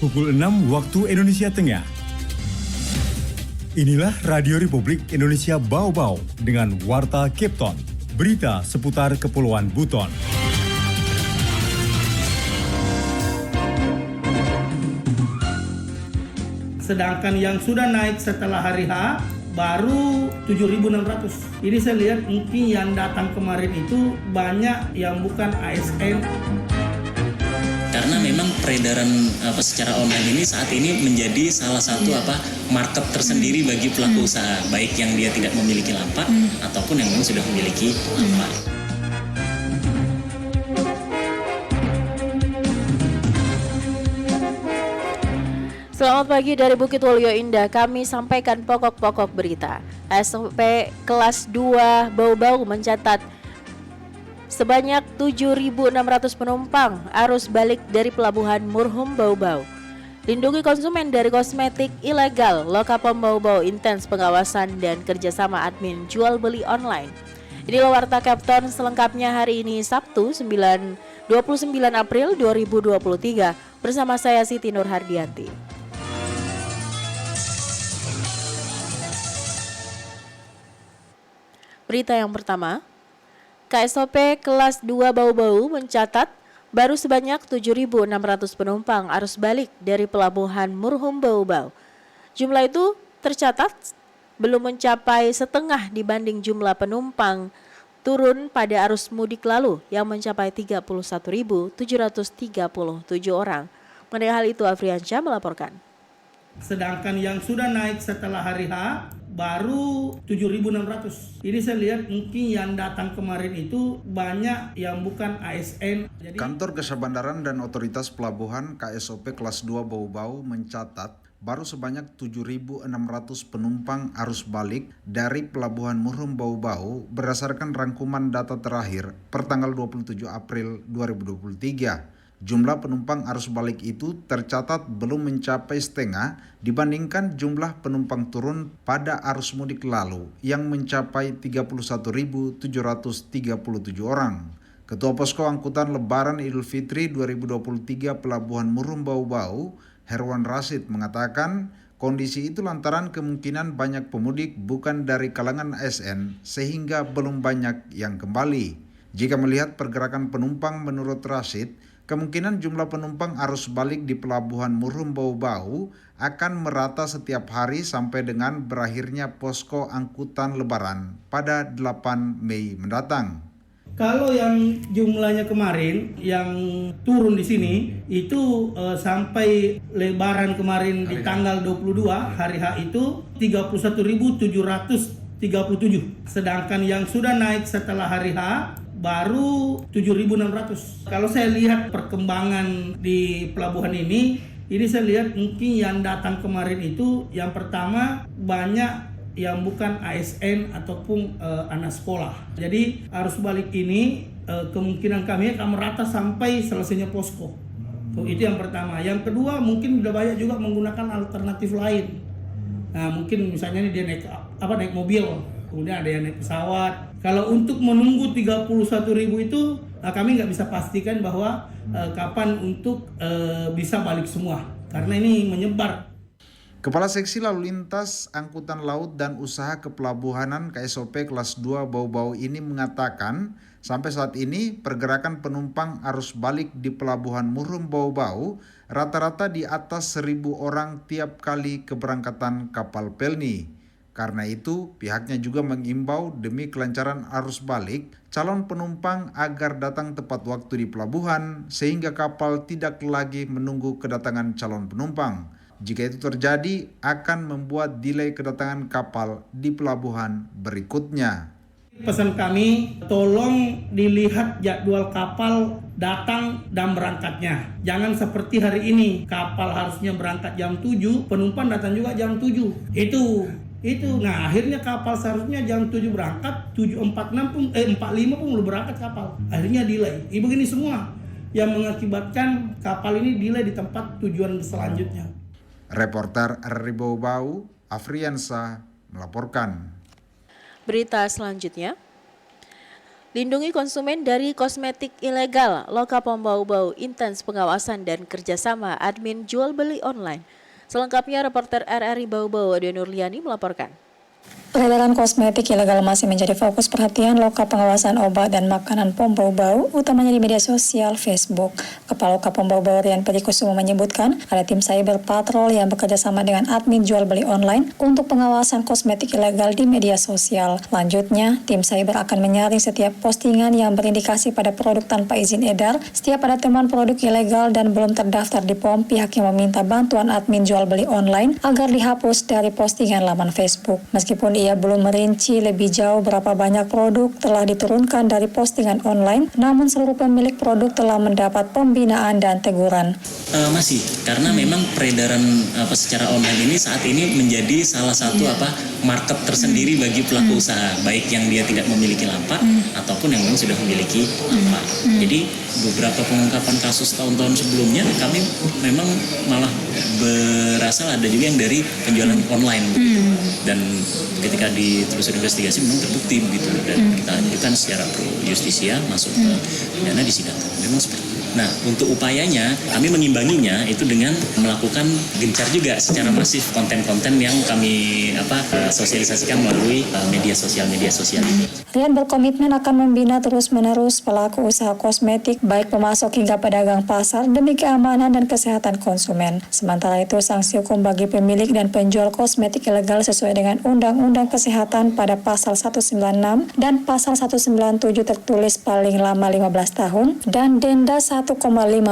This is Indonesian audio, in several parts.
Pukul 6 waktu Indonesia Tengah. Inilah Radio Republik Indonesia Bau-Bau dengan Warta Kepton. Berita seputar Kepulauan Buton. Sedangkan yang sudah naik setelah hari H baru 7.600. Ini saya lihat mungkin yang datang kemarin itu banyak yang bukan ASN. Karena memang peredaran secara online ini saat ini menjadi salah satu market tersendiri bagi pelaku usaha, baik yang dia tidak memiliki lapak ataupun yang memang sudah memiliki lapak. Selamat pagi dari Bukit Waluyo Indah, kami sampaikan pokok-pokok berita. SOP kelas 2 Bau-Bau mencatat sebanyak 7.600 penumpang arus balik dari Pelabuhan Murhum Bau-Bau. Lindungi konsumen dari kosmetik ilegal, Lokapom Bau-Bau intens pengawasan dan kerjasama admin jual beli online. Inilah Warta Kepton selengkapnya hari ini Sabtu 29 April 2023 bersama saya Siti Nur Hardianti. Berita yang pertama, KSOP kelas 2 Bau-Bau mencatat baru sebanyak 7.600 penumpang arus balik dari Pelabuhan Murhum Bau-Bau. Jumlah itu tercatat belum mencapai setengah dibanding jumlah penumpang turun pada arus mudik lalu yang mencapai 31.737 orang. Mengenai hal itu Afriansyah melaporkan. Sedangkan yang sudah naik setelah hari H baru 7.600. Ini saya lihat mungkin yang datang kemarin itu banyak yang bukan ASN. Kantor Jasa Bandaran dan Otoritas Pelabuhan KSOP kelas 2 Bau-Bau mencatat baru sebanyak 7.600 penumpang arus balik dari Pelabuhan Murhum Bau-Bau berdasarkan rangkuman data terakhir per tanggal 27 April 2023. Jumlah penumpang arus balik itu tercatat belum mencapai setengah dibandingkan jumlah penumpang turun pada arus mudik lalu yang mencapai 31.737 orang. Ketua Posko Angkutan Lebaran Idul Fitri 2023 Pelabuhan Murhum Bau-Bau, Herwan Rasid mengatakan kondisi itu lantaran kemungkinan banyak pemudik bukan dari kalangan ASN sehingga belum banyak yang kembali. Jika melihat pergerakan penumpang menurut Rasid, kemungkinan jumlah penumpang arus balik di Pelabuhan Murhum Bau-Bau akan merata setiap hari sampai dengan berakhirnya posko angkutan Lebaran pada 8 Mei mendatang. Kalau yang jumlahnya kemarin yang turun di sini itu sampai Lebaran kemarin di tanggal 22 hari H itu 31.737. Sedangkan yang sudah naik setelah hari H baru 7.600. Kalau saya lihat perkembangan di pelabuhan ini saya lihat mungkin yang datang kemarin itu yang pertama banyak yang bukan ASN ataupun anak sekolah. Jadi arus balik ini kemungkinan kami akan merata sampai selesainya posko. Itu yang pertama. Yang kedua mungkin udah banyak juga menggunakan alternatif lain. Nah mungkin misalnya dia naik mobil, kemudian ada yang naik pesawat. Kalau untuk menunggu 31.000 itu kami nggak bisa pastikan bahwa kapan untuk bisa balik semua karena ini menyebar. Kepala Seksi Lalu Lintas Angkutan Laut dan Usaha Kepelabuhanan KSOP kelas 2 Bau-Bau ini mengatakan sampai saat ini pergerakan penumpang arus balik di Pelabuhan Murhum Bau-Bau rata-rata di atas 1.000 orang tiap kali keberangkatan kapal Pelni. Karena itu, pihaknya juga mengimbau demi kelancaran arus balik calon penumpang agar datang tepat waktu di pelabuhan sehingga kapal tidak lagi menunggu kedatangan calon penumpang. Jika itu terjadi, akan membuat delay kedatangan kapal di pelabuhan berikutnya. Pesan kami, tolong dilihat jadwal kapal datang dan berangkatnya. Jangan seperti hari ini, kapal harusnya berangkat jam 7, penumpang datang juga jam 7. Nah akhirnya kapal seharusnya jam 7 berangkat, 7.45 pun belum berangkat kapal. Akhirnya delay. Begini semua yang mengakibatkan kapal ini delay di tempat tujuan selanjutnya. Reporter RRI Bau-Bau, Afriansyah melaporkan. Berita selanjutnya, Lindungi konsumen dari kosmetik ilegal. Lokapom Bau-Bau intens pengawasan dan kerjasama admin jual beli online. Selengkapnya reporter RRI Bau-Bau Ade Nurliani melaporkan. Peredaran kosmetik ilegal masih menjadi fokus perhatian Loka Pengawasan Obat dan Makanan POM Bau-Bau, utamanya di media sosial Facebook. Kepala Loka POM Bau-Bau Rian Pedikusumo menyebutkan, ada tim cyber patrol yang bekerja sama dengan admin jual beli online untuk pengawasan kosmetik ilegal di media sosial. Lanjutnya, tim cyber akan menyaring setiap postingan yang berindikasi pada produk tanpa izin edar. Setiap ada temuan produk ilegal dan belum terdaftar di POM, pihaknya meminta bantuan admin jual beli online agar dihapus dari postingan laman Facebook. Meskipun ia belum merinci lebih jauh berapa banyak produk telah diturunkan dari postingan online, namun seluruh pemilik produk telah mendapat pembinaan dan teguran. Masih, karena memang peredaran secara online ini saat ini menjadi salah satu market tersendiri bagi pelaku usaha, baik yang dia tidak memiliki lapak ataupun yang memang sudah memiliki lapak. Jadi beberapa pengungkapan kasus tahun-tahun sebelumnya kami memang malah berasal ada juga yang dari penjualan online dan ketika ditelusuri investigasi memang terbukti begitu dan kita lanjutkan secara pro justisia masuk ke pidana disidangkan. Memang seperti itu. Nah, untuk upayanya kami mengimbanginya itu dengan melakukan gencar juga secara masif konten-konten yang kami sosialisasikan melalui media sosial. Rian berkomitmen akan membina terus-menerus pelaku usaha kosmetik baik pemasok hingga pedagang pasar demi keamanan dan kesehatan konsumen. Sementara itu, sanksi hukum bagi pemilik dan penjual kosmetik ilegal sesuai dengan Undang-Undang Kesehatan pada pasal 196 dan pasal 197 tertulis paling lama 15 tahun dan denda 1,5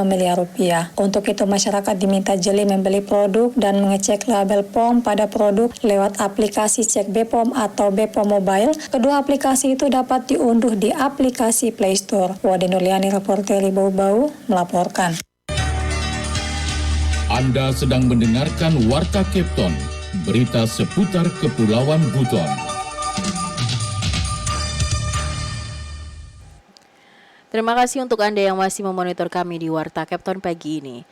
miliar rupiah. Untuk itu, masyarakat diminta jeli membeli produk dan mengecek label POM pada produk lewat aplikasi Cek BPOM atau BPOM Mobile. Kedua aplikasi itu dapat diunduh di aplikasi Play Store. Ade Nurliani, reporter Bau-Bau, melaporkan. Anda sedang mendengarkan Warta Kepton, berita seputar Kepulauan Buton. Terima kasih untuk Anda yang masih memonitor kami di Warta Kepton pagi ini.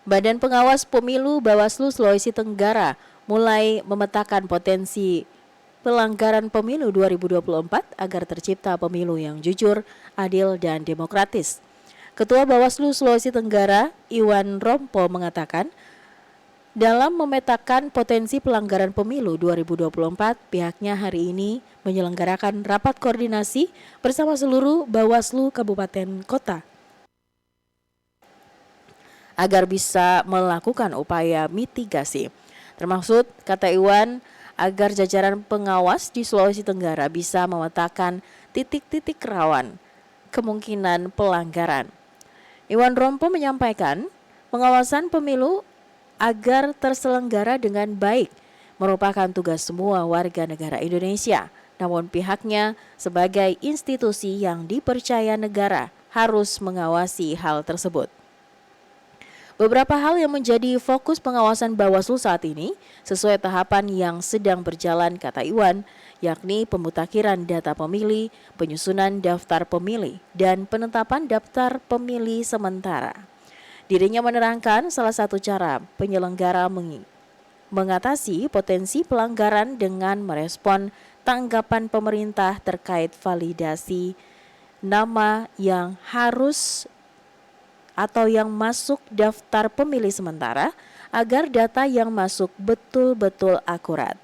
Badan Pengawas Pemilu Bawaslu Sulawesi Tenggara mulai memetakan potensi pelanggaran pemilu 2024 agar tercipta pemilu yang jujur, adil, dan demokratis. Ketua Bawaslu Sulawesi Tenggara, Iwan Rompo, mengatakan, dalam memetakan potensi pelanggaran pemilu 2024, pihaknya hari ini menyelenggarakan rapat koordinasi bersama seluruh Bawaslu Kabupaten Kota agar bisa melakukan upaya mitigasi. Termaksud, kata Iwan, agar jajaran pengawas di Sulawesi Tenggara bisa memetakan titik-titik rawan kemungkinan pelanggaran. Iwan Rompo menyampaikan, pengawasan pemilu agar terselenggara dengan baik merupakan tugas semua warga negara Indonesia. Namun pihaknya sebagai institusi yang dipercaya negara harus mengawasi hal tersebut. Beberapa hal yang menjadi fokus pengawasan Bawaslu saat ini sesuai tahapan yang sedang berjalan, kata Iwan, yakni pemutakhiran data pemilih, penyusunan daftar pemilih, dan penetapan daftar pemilih sementara. Dirinya menerangkan salah satu cara penyelenggara mengatasi potensi pelanggaran dengan merespon tanggapan pemerintah terkait validasi nama yang harus atau yang masuk daftar pemilih sementara agar data yang masuk betul-betul akurat.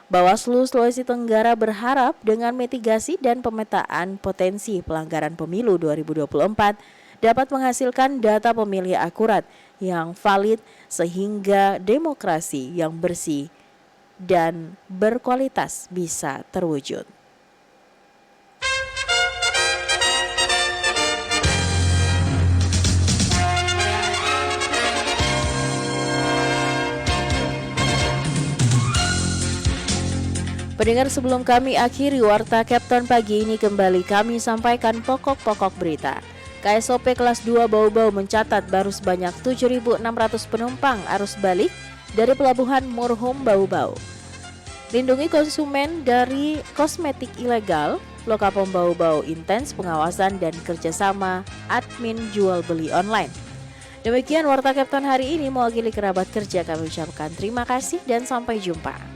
Bawaslu Sulawesi Tenggara berharap dengan mitigasi dan pemetaan potensi pelanggaran pemilu 2024 dapat menghasilkan data pemilih akurat yang valid sehingga demokrasi yang bersih dan berkualitas bisa terwujud. Pendengar, sebelum kami akhiri Warta Kepton pagi ini, kembali kami sampaikan pokok-pokok berita. KSOP kelas 2 Bau-Bau mencatat baru sebanyak 7.600 penumpang arus balik dari Pelabuhan Murhum Bau-Bau. Lindungi konsumen dari kosmetik ilegal. Lokapom Bau-Bau intens pengawasan dan kerjasama admin jual beli online. Demikian Warta Kepton hari ini, mewakili kerabat kerja kami ucapkan terima kasih dan sampai jumpa.